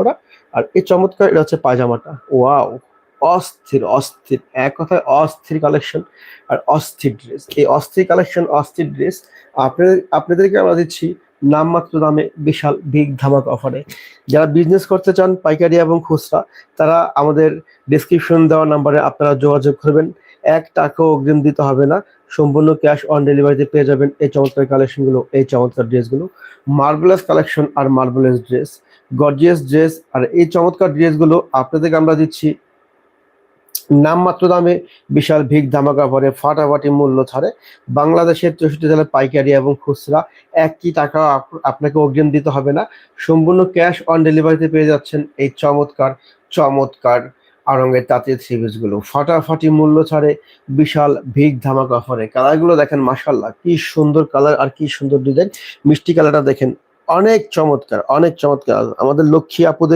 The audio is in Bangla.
করা। আর এই চমৎকার এটা হচ্ছে পায়জামাটা, ওয়াও, অস্থির অস্থির, এক কথায় অস্থির কালেকশন আর অস্থির ড্রেস। এই অস্থির কালেকশন, অস্থির ড্রেস আপনাদেরকে আমরা দিচ্ছি নামমাত্র দামে, বিশাল বিগ ধামাক অফারে। যারা বিজনেস করতে চান পাইকারি এবং খুচরা, তারা আমাদের ডিসক্রিপশন দেওয়া নাম্বারে আপনারা যোগাযোগ করবেন। ১ টাকাও অগ্রিম দিতে হবে না, সম্পূর্ণ ক্যাশ অন ডেলিভারিতে পেয়ে যাবেন এই চমৎকার কালেকশনগুলো, এই চমৎকার ড্রেসগুলো। মার্বেলাস কালেকশন আর মার্বেলাস ড্রেস, গর্জিয়াস ড্রেস। আর এই চমৎকার ড্রেসগুলো আপনাদেরকে আমরা দিচ্ছি নামমাত্র দামে, বিশাল ভিগ ধামাকা পরে, ফাটাফাটি মূল্য ছাড়ে। বাংলাদেশের ৬৪ জেলায় পাইকারি এবং খুচরা একই টাকা আপনাকে অগ্রিম দিতে হবে না, সম্পূর্ণ ক্যাশ অন ডেলিভারিতে পেয়ে যাচ্ছেন এই চমৎকার চমৎকার আড়ঙের তাঁতের থ্রি পিসগুলো, ফাটাফাটি মূল্য ছাড়ে, বিশাল ভিগ ধামাকা অফারে। কালারগুলো দেখেন, মাশাআল্লাহ কি সুন্দর কালার আর কি সুন্দর ডিজাইন। মিষ্টি কালারটা দেখেন, অনেক চমৎকার, অনেক চমৎকার। আমাদের লক্ষ্মী আপুদের